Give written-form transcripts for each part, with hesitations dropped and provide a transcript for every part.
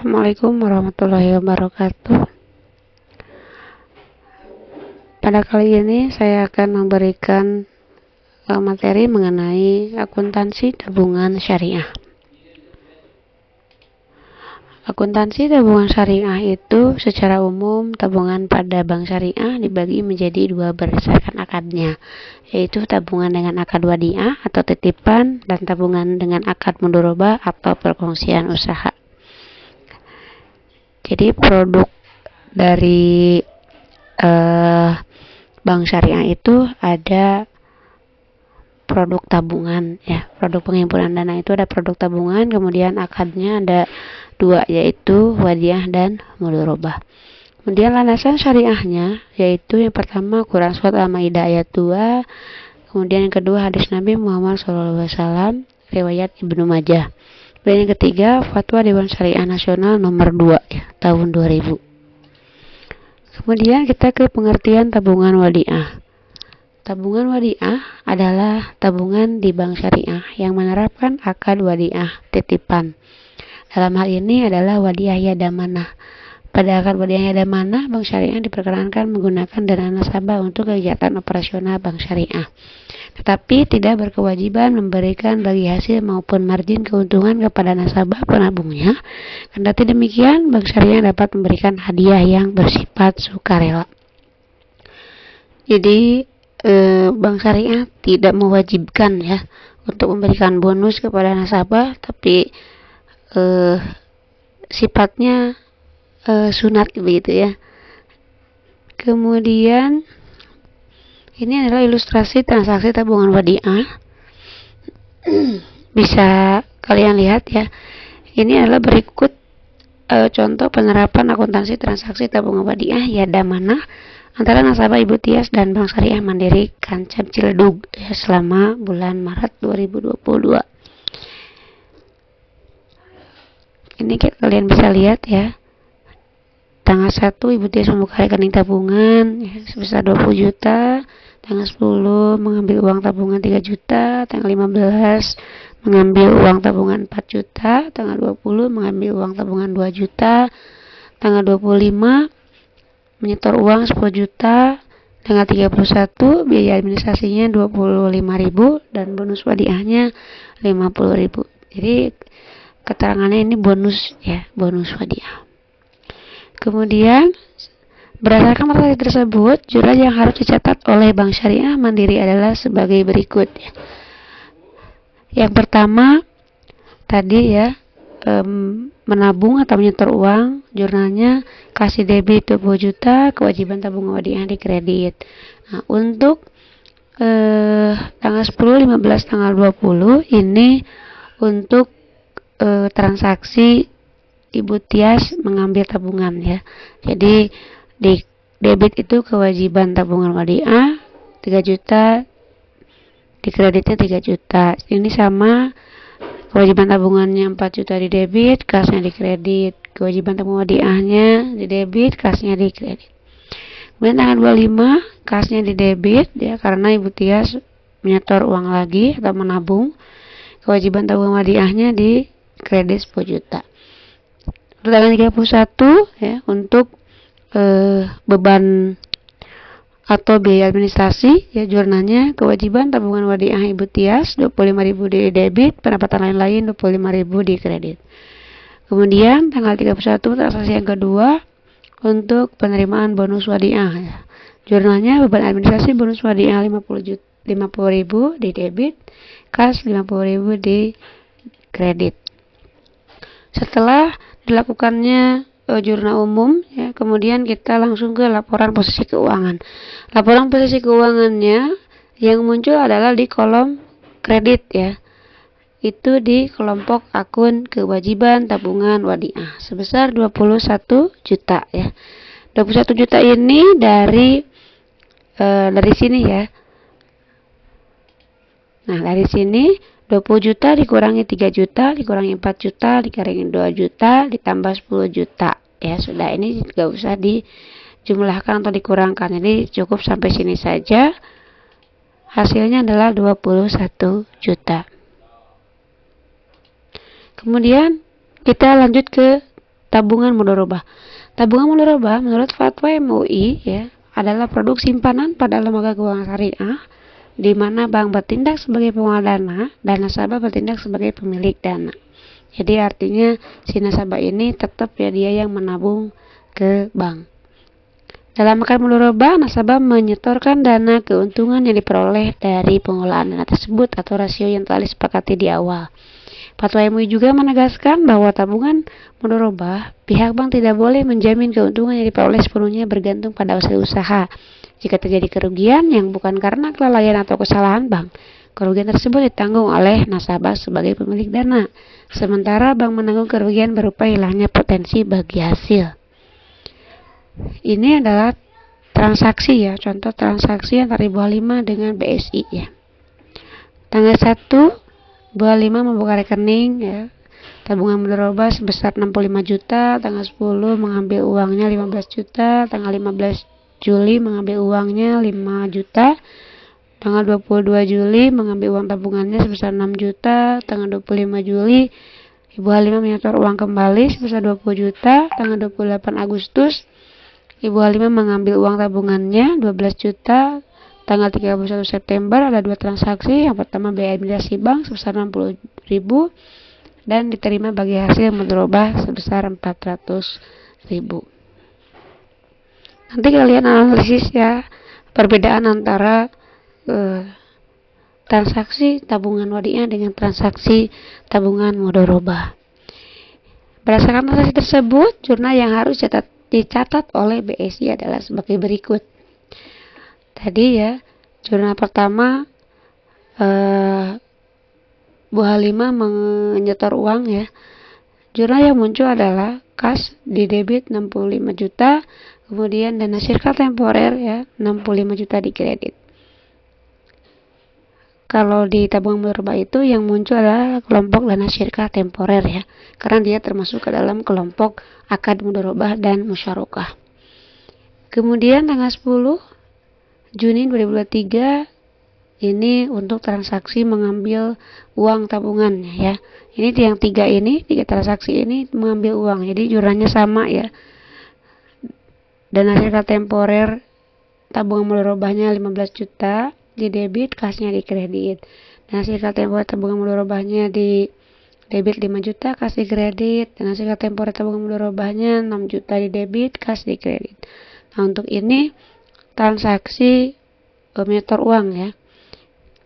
Assalamualaikum warahmatullahi wabarakatuh. Pada kali ini saya akan memberikan materi mengenai akuntansi tabungan syariah. Akuntansi tabungan syariah itu secara umum tabungan pada bank syariah dibagi menjadi dua berdasarkan akadnya, yaitu tabungan dengan akad wadiah atau titipan dan tabungan dengan akad mudharabah atau perkongsian usaha. Jadi produk dari bank syariah itu ada produk tabungan, ya. Produk penghimpunan dana itu ada produk tabungan, kemudian akadnya ada dua, yaitu wadiah dan mudharabah. Kemudian landasan syariahnya yaitu yang pertama Quran Surat Al-Maidah ayat 2, kemudian yang kedua hadis Nabi Muhammad SAW riwayat Ibnu Majah. Dan yang ketiga, Fatwa Dewan Syariah Nasional nomor 2 ya, tahun 2000. Kemudian kita ke pengertian tabungan wadiah. Tabungan wadiah adalah tabungan di bank syariah yang menerapkan akad wadiah titipan. Dalam hal ini adalah wadiah yadamanah. Pada akad wadiah yadamanah, bank syariah diperkenankan menggunakan dana nasabah untuk kegiatan operasional bank syariah, tetapi tidak berkewajiban memberikan bagi hasil maupun margin keuntungan kepada nasabah penabungnya. Kendati demikian, bank syariah dapat memberikan hadiah yang bersifat sukarela. Jadi bank syariah tidak mewajibkan ya untuk memberikan bonus kepada nasabah, tapi sifatnya sunat begitu ya. Kemudian ini adalah ilustrasi transaksi tabungan wadiah. Bisa kalian lihat ya. Ini adalah berikut contoh penerapan akuntansi transaksi tabungan wadiah yadamanah antara nasabah Ibu Tias dan Bank Syariah Mandiri Kancap Ciledug ya, selama bulan Maret 2022. Ini kalian bisa lihat ya. Tanggal 1 Ibu Tias membuka rekening tabungan ya, sebesar 20 juta. Tanggal 10 mengambil uang tabungan 3 juta. Tanggal 15 mengambil uang tabungan 4 juta. Tanggal 20 mengambil uang tabungan 2 juta. Tanggal 25 menyetor uang 10 juta. Tanggal 31 biaya administrasinya 25.000 dan bonus wadiahnya 50.000. Jadi keterangannya ini bonus ya, bonus wadiah. Kemudian berdasarkan materi tersebut, jumlah yang harus dicatat oleh Bank Syariah Mandiri adalah sebagai berikut ya. Yang pertama tadi ya, menabung atau menyetor uang, jurnalnya kasih debit 20 juta, kewajiban tabungan wadiah di kredit. Nah, untuk tanggal 10, 15, tanggal 20 ini untuk transaksi Ibu Tias mengambil tabungan ya. Jadi di debit itu kewajiban tabungan wadiah 3 juta, di kreditnya 3 juta. Ini sama, kewajiban tabungannya 4 juta di debit, kasnya di kredit. Kewajiban tabungan wadiahnya di debit, kasnya di kredit. Kemudian tanggal 25 kasnya di debit ya, karena Ibu Tias menyetor uang lagi atau menabung. Kewajiban tabungan wadiahnya di kredit 10 juta. Tanggal 31 ya, untuk beban atau biaya administrasi ya, jurnalnya kewajiban tabungan wadiah Ibu Tias 25.000 di debit, pendapatan lain-lain 25.000 di kredit. Kemudian tanggal 31 transaksi yang kedua untuk penerimaan bonus wadiah ya. Jurnalnya beban administrasi bonus wadiah 50.000 di debit, kas 50.000 di kredit. Setelah dilakukannya jurnal umum ya, kemudian kita langsung ke laporan posisi keuangan. Laporan posisi keuangannya yang muncul adalah di kolom kredit ya. Itu di kelompok akun kewajiban tabungan wadiah sebesar 21 juta ya. 21 juta ini dari sini ya. Nah, dari sini 20 juta dikurangi 3 juta, dikurangi 4 juta, dikurangi 2 juta, ditambah 10 juta. Ya, sudah, ini tidak usah dijumlahkan atau dikurangkan. Jadi cukup sampai sini saja. Hasilnya adalah 21 juta. Kemudian kita lanjut ke tabungan mudharabah. Tabungan mudharabah menurut fatwa MUI ya adalah produk simpanan pada lembaga keuangan syariah di mana bank bertindak sebagai pengelola dana dan nasabah bertindak sebagai pemilik dana. Jadi artinya si nasabah ini tetap ya dia yang menabung ke bank. Dalam akad mudharabah, nasabah menyetorkan dana keuntungan yang diperoleh dari pengelolaan dana tersebut atau rasio yang telah disepakati di awal. Fatwa MUI juga menegaskan bahwa tabungan mudharabah, pihak bank tidak boleh menjamin keuntungan yang diperoleh sepenuhnya bergantung pada hasil usaha. Jika terjadi kerugian yang bukan karena kelalaian atau kesalahan bank, kerugian tersebut ditanggung oleh nasabah sebagai pemilik dana. Sementara bank menanggung kerugian berupa hilangnya potensi bagi hasil. Ini adalah transaksi ya, contoh transaksi antara Ibu Halimah dengan BSI ya. Tanggal 1 Bu Halimah membuka rekening ya, tabungan mudharabah sebesar 65 juta, tanggal 10 mengambil uangnya 15 juta, tanggal 15 Juli mengambil uangnya 5 juta, tanggal 22 Juli mengambil uang tabungannya sebesar 6 juta, tanggal 25 Juli Ibu Halimah menyetor uang kembali sebesar 20 juta, tanggal 28 Agustus Ibu Halimah mengambil uang tabungannya 12 juta, tanggal 31 September ada 2 transaksi. Yang pertama biaya administrasi bank sebesar 60.000 dan diterima bagi hasil mudharabah sebesar 400.000. Nanti kalian analisis ya perbedaan antara transaksi tabungan wadiah dengan transaksi tabungan mudharabah. Berdasarkan transaksi tersebut, jurnal yang harus dicatat oleh BSI adalah sebagai berikut. Tadi ya, jurnal pertama Bu Halimah menyetor uang ya. Jurnal yang muncul adalah kas di debit 65 juta, kemudian dana sirka temporer ya 65 juta di kredit. Kalau di tabungan mudharabah itu yang muncul adalah kelompok dana sirka temporer ya, karena dia termasuk ke dalam kelompok akad mudharabah dan musyarakah. Kemudian tanggal 10 Juni 2023 ini untuk transaksi mengambil uang tabungan ya. Ini yang tiga transaksi ini mengambil uang. Jadi jurnalnya sama ya. Dana sirka temporer tabungan mudharabahnya 15 juta di debit, kasnya di kredit. Dana sirka temporer tabungan mudharabahnya di debit 5 juta, kas di kredit. Dana sirka temporer tabungan mudharabahnya 6 juta di debit, kas di kredit. Nah, untuk ini transaksi menyetor uang ya,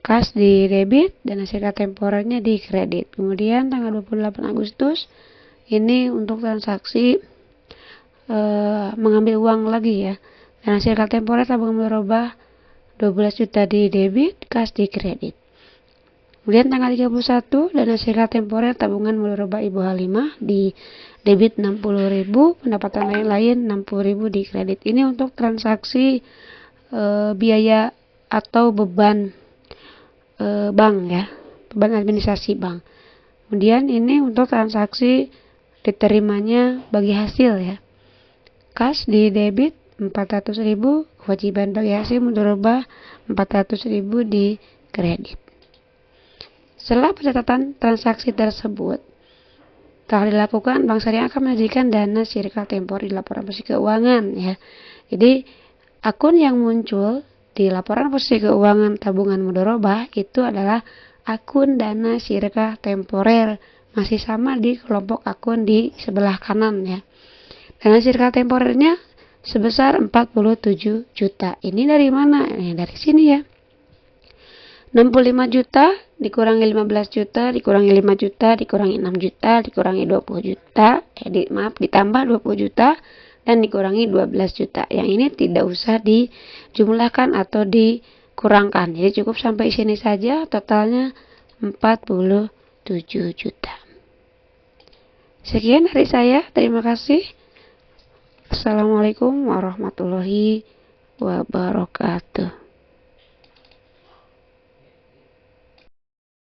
kas di debit, dana sirka temporernya di kredit. Kemudian tanggal 28 Agustus ini untuk transaksi mengambil uang lagi ya, dana sirka temporer tabungan mudharabah 12 juta di debit, kas di kredit. Kemudian tanggal 31 dana sirka temporer tabungan mudharabah Ibu Halimah di debit 60.000, pendapatan lain-lain 60.000 di kredit. Ini untuk transaksi biaya atau beban bank ya, beban administrasi bank. Kemudian ini untuk transaksi diterimanya bagi hasil ya, kas di debit 400.000, kewajiban bagi hasil mudharabah 400.000 di kredit. Setelah pencatatan transaksi tersebut telah dilakukan, Bank Syariah akan menyajikan dana sirka temporer di laporan posisi keuangan ya. Jadi akun yang muncul di laporan posisi keuangan tabungan mudharabah itu adalah akun dana sirka temporer, masih sama di kelompok akun di sebelah kanan ya. Dana sirka temporernya sebesar 47 juta. Ini dari mana? Dari sini ya. 65 juta dikurangi 15 juta dikurangi 5 juta dikurangi 6 juta dikurangi 20 juta ditambah 20 juta dan dikurangi 12 juta. Yang ini tidak usah dijumlahkan atau dikurangkan. Jadi cukup sampai sini saja, totalnya 47 juta. Sekian dari saya. Terima kasih. Assalamualaikum warahmatullahi wabarakatuh.